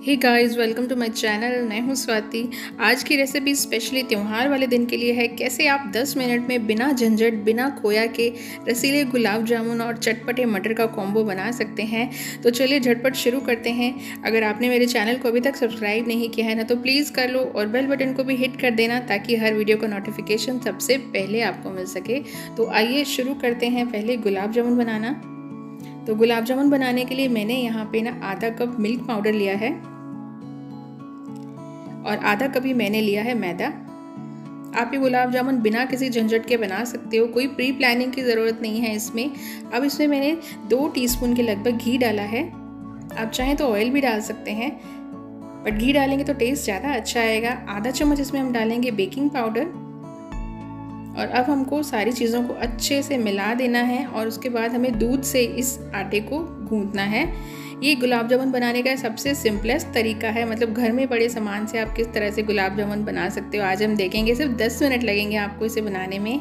Hey guys, welcome to my channel. मैं हूं स्वाति। आज की रेसिपी स्पेशली त्यौहार वाले दिन के लिए है। कैसे आप 10 मिनट में बिना झंझट, बिना खोया के रसीले गुलाब जामुन और चटपटे मटर का कॉम्बो बना सकते हैं। तो चलिए झटपट शुरू करते हैं। अगर आपने मेरे चैनल को अभी तक सब्सक्राइब नहीं किया है ना, तो प्लीज़ कर लो और बेल बटन को भी हिट कर देना, ताकि हर वीडियो का नोटिफिकेशन सबसे पहले आपको मिल सके। तो आइए शुरू करते हैं पहले गुलाब जामुन बनाना। तो गुलाब जामुन बनाने के लिए मैंने यहाँ पे ना आधा कप मिल्क पाउडर लिया है और आधा कप ही मैंने लिया है मैदा। आप ये गुलाब जामुन बिना किसी झंझट के बना सकते हो, कोई प्री प्लानिंग की ज़रूरत नहीं है इसमें। अब इसमें मैंने 2 टीस्पून के लगभग घी डाला है। आप चाहें तो ऑयल भी डाल सकते हैं, बट घी डालेंगे तो टेस्ट ज़्यादा अच्छा आएगा। आधा चम्मच इसमें हम डालेंगे बेकिंग पाउडर। और अब हमको सारी चीज़ों को अच्छे से मिला देना है और उसके बाद हमें दूध से इस आटे को गूंथना है। ये गुलाब जामुन बनाने का सबसे सिंपलेस्ट तरीका है, मतलब घर में पड़े सामान से आप किस तरह से गुलाब जामुन बना सकते हो। आज हम देखेंगे, सिर्फ 10 मिनट लगेंगे आपको इसे बनाने में।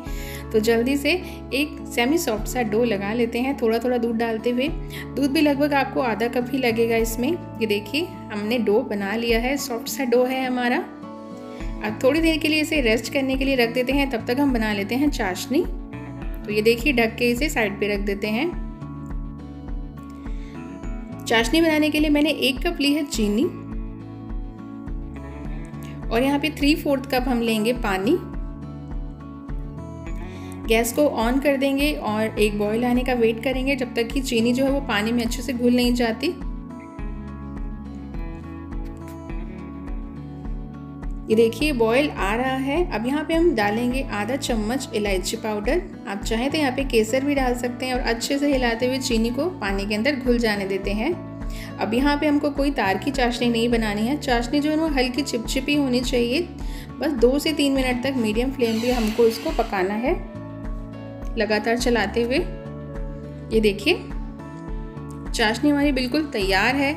तो जल्दी से एक सेमी सॉफ्ट सा डो लगा लेते हैं, थोड़ा थोड़ा दूध डालते हुए। दूध भी लगभग आपको आधा कप ही लगेगा इसमें। ये देखिए, हमने डो बना लिया है, सॉफ्ट सा डो है हमारा। अब थोड़ी देर के लिए इसे रेस्ट करने के लिए रख देते हैं। तब तक हम बना लेते हैं चाशनी। तो ये देखिए, ढक के इसे साइड पे रख देते हैं। चाशनी बनाने के लिए मैंने 1 कप ली है चीनी और यहाँ पे 3/4 कप हम लेंगे पानी। गैस को ऑन कर देंगे और एक बॉईल आने का वेट करेंगे, जब तक कि चीनी जो है वो पानी में अच्छे से घुल नहीं जाती। ये देखिए, बॉईल आ रहा है। अब यहाँ पे हम डालेंगे आधा चम्मच इलायची पाउडर। आप चाहें तो यहाँ पे केसर भी डाल सकते हैं और अच्छे से हिलाते हुए चीनी को पानी के अंदर घुल जाने देते हैं। अब यहाँ पे हमको कोई तार की चाशनी नहीं बनानी है। चाशनी जो है वो हल्की चिपचिपी होनी चाहिए। बस 2 से 3 मिनट तक मीडियम फ्लेम पे हमको इसको पकाना है, लगातार चलाते हुए। ये देखिए, चाशनी हमारी बिल्कुल तैयार है।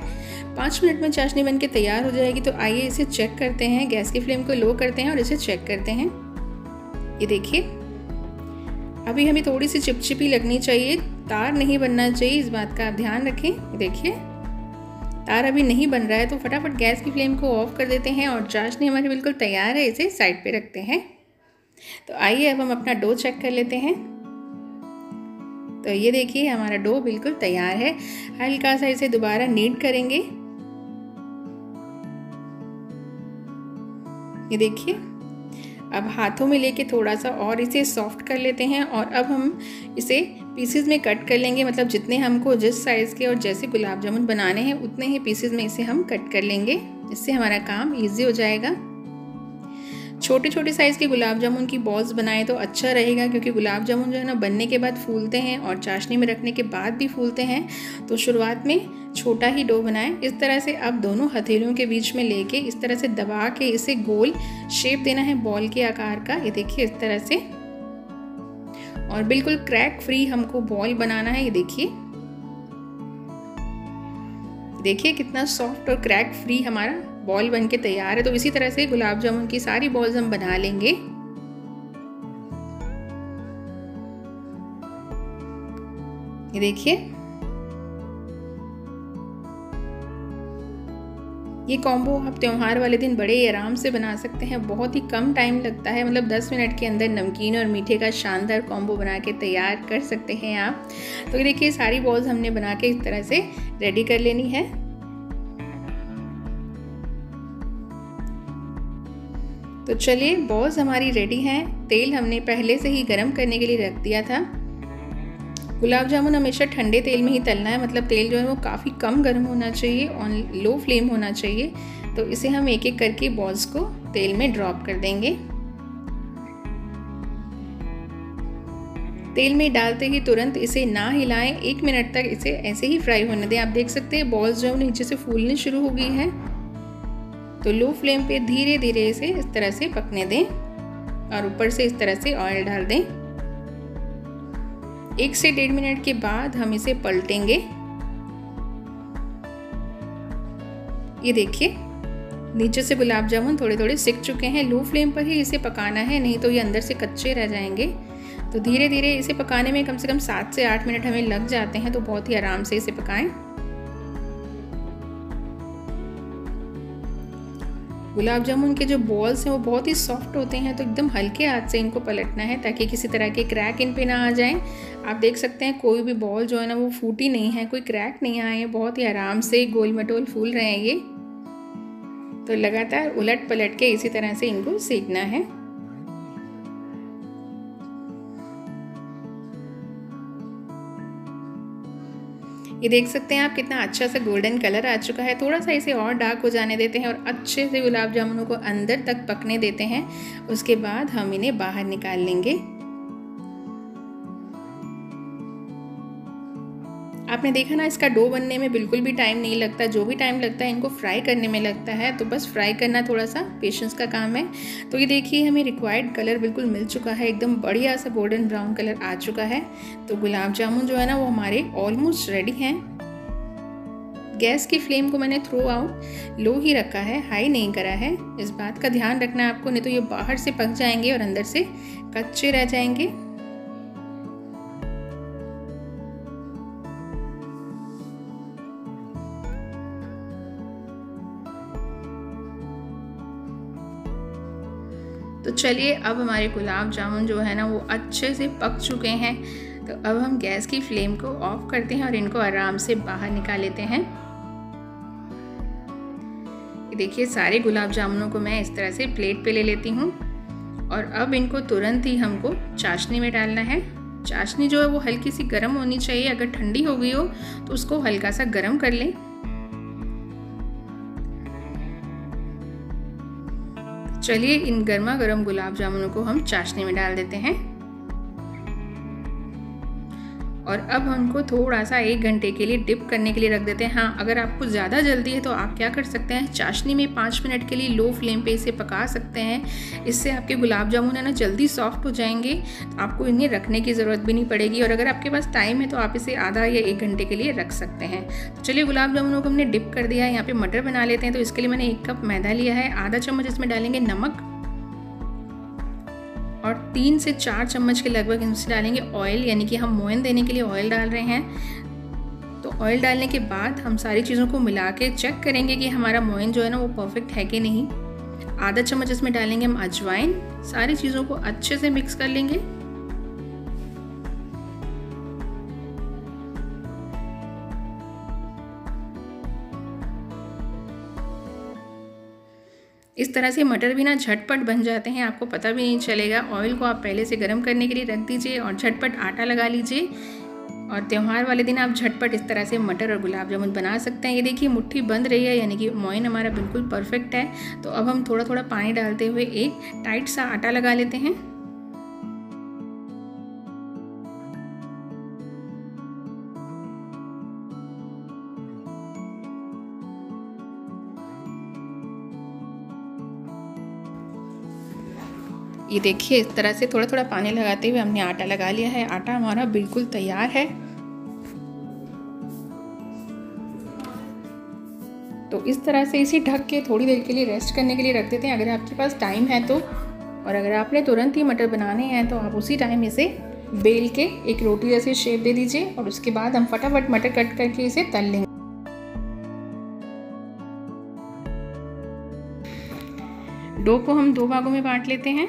5 मिनट में चाशनी बनके तैयार हो जाएगी। तो आइए इसे चेक करते हैं। गैस की फ्लेम को लो करते हैं और इसे चेक करते हैं। ये देखिए, अभी हमें थोड़ी सी चिपचिपी लगनी चाहिए, तार नहीं बनना चाहिए, इस बात का आप ध्यान रखें। ये देखिए, तार अभी नहीं बन रहा है, तो फटाफट गैस की फ्लेम को ऑफ कर देते हैं और चाशनी हमारी बिल्कुल तैयार है। इसे साइड पे रखते हैं। तो आइए अब हम अपना डो चेक कर लेते हैं। तो ये देखिए, हमारा डो बिल्कुल तैयार है। हल्का सा इसे दोबारा नीड करेंगे। ये देखिए, अब हाथों में लेके थोड़ा सा और इसे सॉफ्ट कर लेते हैं और अब हम इसे पीसेस में कट कर लेंगे। मतलब जितने हमको जिस साइज़ के और जैसे गुलाब जामुन बनाने हैं उतने ही पीसेस में इसे हम कट कर लेंगे। इससे हमारा काम इजी हो जाएगा। छोटे छोटे साइज़ के गुलाब जामुन की बॉल्स बनाएं तो अच्छा रहेगा, क्योंकि गुलाब जामुन जो है ना बनने के बाद फूलते हैं और चाशनी में रखने के बाद भी फूलते हैं। तो शुरुआत में छोटा ही डो बनाएं। इस तरह से आप दोनों हथेलियों के बीच में लेके इस तरह से दबा के इसे गोल शेप देना है बॉल के आकार का। ये देखिए, इस तरह से। और बिल्कुल क्रैक फ्री हमको बॉल बनाना है। ये देखिए, देखिए कितना सॉफ्ट और क्रैक फ्री हमारा बॉल बनके तैयार है। तो इसी तरह से गुलाब जामुन की सारी बॉल्स हम बना लेंगे। ये देखिए, ये कॉम्बो आप त्यौहार वाले दिन बड़े आराम से बना सकते हैं। बहुत ही कम टाइम लगता है, मतलब 10 मिनट के अंदर नमकीन और मीठे का शानदार कॉम्बो बना के तैयार कर सकते हैं आप। तो ये देखिए, सारी बॉल्स हमने बना के इस तरह से रेडी कर लेनी है। तो चलिए, बॉल्स हमारी रेडी हैं। तेल हमने पहले से ही गरम करने के लिए रख दिया था। गुलाब जामुन हमेशा ठंडे तेल में ही तलना है, मतलब तेल जो है वो काफ़ी कम गर्म होना चाहिए, ऑन लो फ्लेम होना चाहिए। तो इसे हम एक एक करके बॉल्स को तेल में ड्रॉप कर देंगे। तेल में डालते ही तुरंत इसे ना हिलाएं। 1 मिनट तक इसे ऐसे ही फ्राई होने दें। आप देख सकते हैं बॉल्स जो है नीचे से फूलने शुरू हो गई है। तो लो फ्लेम पे धीरे धीरे इसे इस तरह से पकने दें और ऊपर से इस तरह से ऑयल डाल दें। 1 से 1.5 मिनट के बाद हम इसे पलटेंगे। ये देखिए, नीचे से गुलाब जामुन थोड़े थोड़े सिक चुके हैं। लो फ्लेम पर ही इसे पकाना है, नहीं तो ये अंदर से कच्चे रह जाएंगे। तो धीरे धीरे इसे पकाने में कम से कम 7 से 8 मिनट हमें लग जाते हैं। तो बहुत ही आराम से इसे पकाएं। गुलाब जामुन के जो बॉल्स हैं वो बहुत ही सॉफ्ट होते हैं, तो एकदम हल्के हाथ से इनको पलटना है ताकि किसी तरह के क्रैक इन पे ना आ जाएं। आप देख सकते हैं कोई भी बॉल जो है ना वो फूटी नहीं है, कोई क्रैक नहीं आए हैं, बहुत ही आराम से गोल मटोल फूल रहे हैं ये। तो लगातार उलट पलट के इसी तरह से इनको सेकना है। ये देख सकते हैं आप कितना अच्छा सा गोल्डन कलर आ चुका है। थोड़ा सा इसे और डार्क हो जाने देते हैं और अच्छे से गुलाब जामुनों को अंदर तक पकने देते हैं। उसके बाद हम इन्हें बाहर निकाल लेंगे। आपने देखा ना, इसका डो बनने में बिल्कुल भी टाइम नहीं लगता। जो भी टाइम लगता है इनको फ्राई करने में लगता है, तो बस फ्राई करना थोड़ा सा पेशेंस का काम है। तो ये देखिए हमें रिक्वायर्ड कलर बिल्कुल मिल चुका है, एकदम बढ़िया सा गोल्डन ब्राउन कलर आ चुका है। तो गुलाब जामुन जो है ना वो हमारे ऑलमोस्ट रेडी हैं। गैस की फ्लेम को मैंने थ्रू आउट लो ही रखा है, हाई नहीं करा है। इस बात का ध्यान रखना है आपको, नहीं तो ये बाहर से पक जाएंगे और अंदर से कच्चे रह जाएंगे। तो चलिए अब हमारे गुलाब जामुन जो है ना वो अच्छे से पक चुके हैं। तो अब हम गैस की फ्लेम को ऑफ करते हैं और इनको आराम से बाहर निकाल लेते हैं। देखिए सारे गुलाब जामुनों को मैं इस तरह से प्लेट पे ले लेती हूँ और अब इनको तुरंत ही हमको चाशनी में डालना है। चाशनी जो है वो हल्की सी गर्म होनी चाहिए, अगर ठंडी हो गई हो तो उसको हल्का सा गर्म कर लें। चलिए इन गर्मा गर्म गुलाब जामुनों को हम चाशनी में डाल देते हैं और अब हमको थोड़ा सा 1 घंटे के लिए डिप करने के लिए रख देते हैं। हाँ, अगर आपको ज़्यादा जल्दी है तो आप क्या कर सकते हैं, चाशनी में 5 मिनट के लिए लो फ्लेम पे इसे पका सकते हैं। इससे आपके गुलाब जामुन है ना जल्दी सॉफ्ट हो जाएंगे, तो आपको इन्हें रखने की ज़रूरत भी नहीं पड़ेगी। और अगर आपके पास टाइम है तो आप इसे आधा या 1 घंटे के लिए रख सकते हैं। तो चलिए गुलाब जामुनों को हमने डिप कर दिया है। यहाँ पर मटर बना लेते हैं। तो इसके लिए मैंने 1 कप मैदा लिया है, आधा चम्मच इसमें डालेंगे नमक और 3 से 4 चम्मच के लगभग इसमें डालेंगे ऑयल, यानी कि हम मोयन देने के लिए ऑयल डाल रहे हैं। तो ऑयल डालने के बाद हम सारी चीज़ों को मिला के चेक करेंगे कि हमारा मोयन जो है ना वो परफेक्ट है कि नहीं। आधा चम्मच इसमें डालेंगे हम अजवाइन। सारी चीज़ों को अच्छे से मिक्स कर लेंगे। इस तरह से मटर भी ना झटपट बन जाते हैं, आपको पता भी नहीं चलेगा। ऑयल को आप पहले से गर्म करने के लिए रख दीजिए और झटपट आटा लगा लीजिए और त्यौहार वाले दिन आप झटपट इस तरह से मटर और गुलाब जामुन बना सकते हैं। ये देखिए मुट्ठी बंद रही है, यानी कि मोयन हमारा बिल्कुल परफेक्ट है। तो अब हम थोड़ा थोड़ा पानी डालते हुए एक टाइट सा आटा लगा लेते हैं। ये देखिए इस तरह से थोड़ा थोड़ा पानी लगाते हुए हमने आटा लगा लिया है। आटा हमारा बिल्कुल तैयार है। तो इस तरह से इसे ढक के थोड़ी देर के लिए रेस्ट करने के लिए रख देते हैं, अगर आपके पास टाइम है तो। और अगर आपने तुरंत ही मटर बनाने हैं तो आप उसी टाइम इसे बेल के एक रोटी जैसी शेप दे दीजिए और उसके बाद हम फटाफट मटर कट करके इसे तल लेंगे। डो को हम 2 भागों में बांट लेते हैं।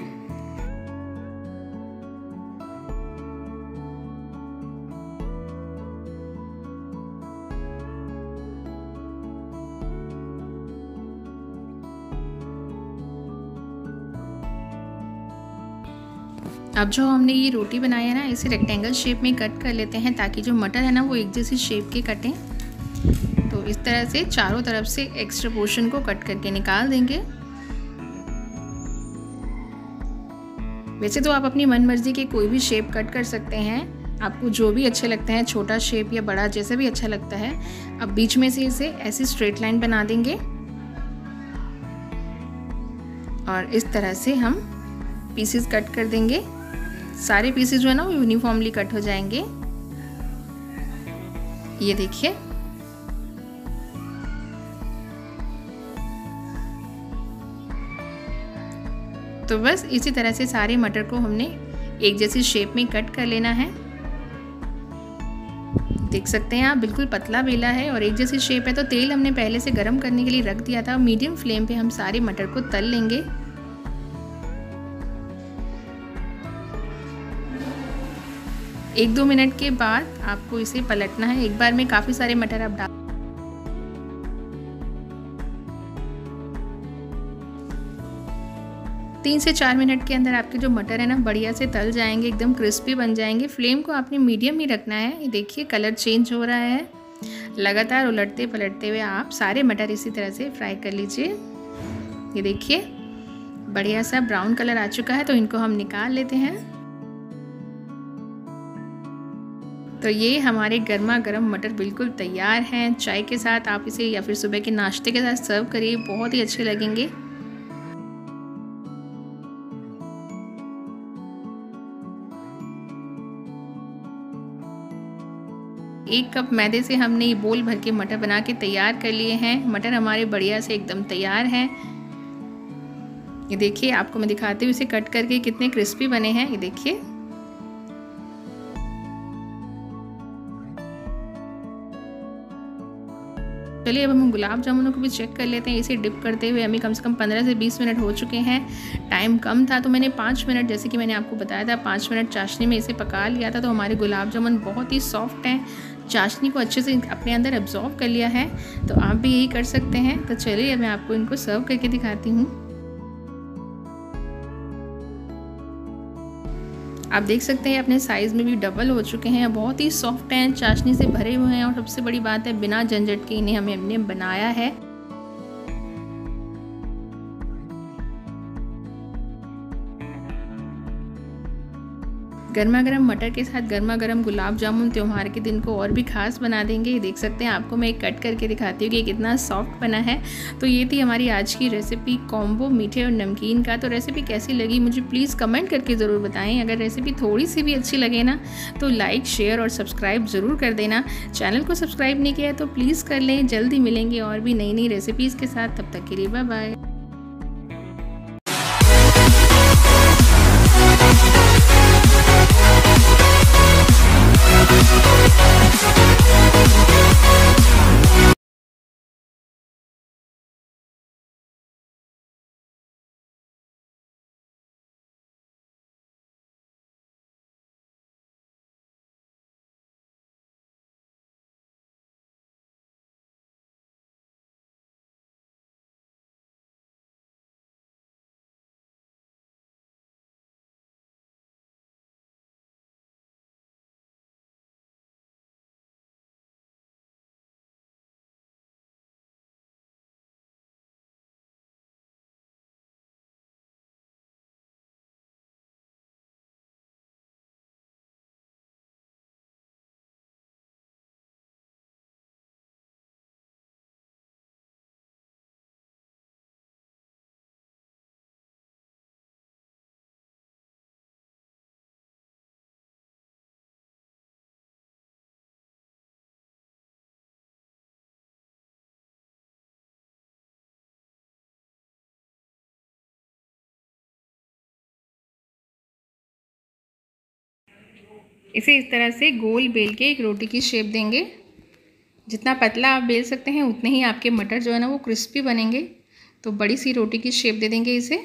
अब जो हमने ये रोटी बनाई है ना, इसे रेक्टेंगल शेप में कट कर लेते हैं ताकि जो मटर है ना वो एक जैसी शेप के कटें। तो इस तरह से चारों तरफ से एक्स्ट्रा पोर्शन को कट करके निकाल देंगे। वैसे तो आप अपनी मन मर्जी के कोई भी शेप कट कर सकते हैं, आपको जो भी अच्छे लगते हैं, छोटा शेप या बड़ा जैसा भी अच्छा लगता है। अब बीच में से इसे ऐसी स्ट्रेट लाइन बना देंगे और इस तरह से हम पीसेस कट कर देंगे। सारे पीसेस जो है ना वो यूनिफॉर्मली कट हो जाएंगे। ये देखिए तो बस इसी तरह से सारे मटर को हमने एक जैसी शेप में कट कर लेना है। देख सकते हैं आप, बिल्कुल पतला बेला है और एक जैसी शेप है। तो तेल हमने पहले से गर्म करने के लिए रख दिया था। मीडियम फ्लेम पे हम सारे मटर को तल लेंगे। 1-2 मिनट के बाद आपको इसे पलटना है। एक बार में काफ़ी सारे मटर आप डाल 3 से 4 मिनट के अंदर आपके जो मटर है ना बढ़िया से तल जाएंगे, एकदम क्रिस्पी बन जाएंगे। फ्लेम को आपने मीडियम ही रखना है। ये देखिए कलर चेंज हो रहा है। लगातार उलटते पलटते हुए आप सारे मटर इसी तरह से फ्राई कर लीजिए। ये देखिए बढ़िया सा ब्राउन कलर आ चुका है, तो इनको हम निकाल लेते हैं। तो ये हमारे गर्मा गर्म मटर बिल्कुल तैयार हैं। चाय के साथ आप इसे या फिर सुबह के नाश्ते के साथ सर्व करिए, बहुत ही अच्छे लगेंगे। एक कप मैदे से हमने ये बोल भर के मटर बना के तैयार कर लिए हैं। मटर हमारे बढ़िया से एकदम तैयार हैं। ये देखिए आपको मैं दिखाती हूँ इसे कट करके कितने क्रिस्पी बने हैं। ये देखिए चलिए अब हम गुलाब जामुनों को भी चेक कर लेते हैं। इसे डिप करते हुए हमें कम से कम 15 से 20 मिनट हो चुके हैं। टाइम कम था तो मैंने 5 मिनट, जैसे कि मैंने आपको बताया था, 5 मिनट चाशनी में इसे पका लिया था। तो हमारे गुलाब जामुन बहुत ही सॉफ्ट हैं, चाशनी को अच्छे से अपने अंदर एब्जॉर्व कर लिया है। तो आप भी यही कर सकते हैं। तो चलिए मैं आपको इनको सर्व करके दिखाती हूँ। आप देख सकते हैं अपने साइज़ में भी डबल हो चुके हैं, बहुत ही सॉफ्ट हैं, चाशनी से भरे हुए हैं और सबसे बड़ी बात है बिना झंझट के इन्हें हमने बनाया है। गर्मा गर्म मटर के साथ गर्मा गर्म गुलाब जामुन त्योहार के दिन को और भी खास बना देंगे। ये देख सकते हैं, आपको मैं एक कट करके दिखाती हूँ कि कितना सॉफ्ट बना है। तो ये थी हमारी आज की रेसिपी कॉम्बो मीठे और नमकीन का। तो रेसिपी कैसी लगी मुझे प्लीज़ कमेंट करके ज़रूर बताएं। अगर रेसिपी थोड़ी सी भी अच्छी लगे ना तो लाइक शेयर और सब्सक्राइब ज़रूर कर देना। चैनल को सब्सक्राइब नहीं किया है तो प्लीज़ कर लें। जल्दी मिलेंगे और भी नई नई रेसिपीज़ के साथ। तब तक के लिए बाय बाय। इसे इस तरह से गोल बेल के एक रोटी की शेप देंगे। जितना पतला आप बेल सकते हैं उतने ही आपके मटर जो है ना वो क्रिस्पी बनेंगे। तो बड़ी सी रोटी की शेप दे देंगे इसे।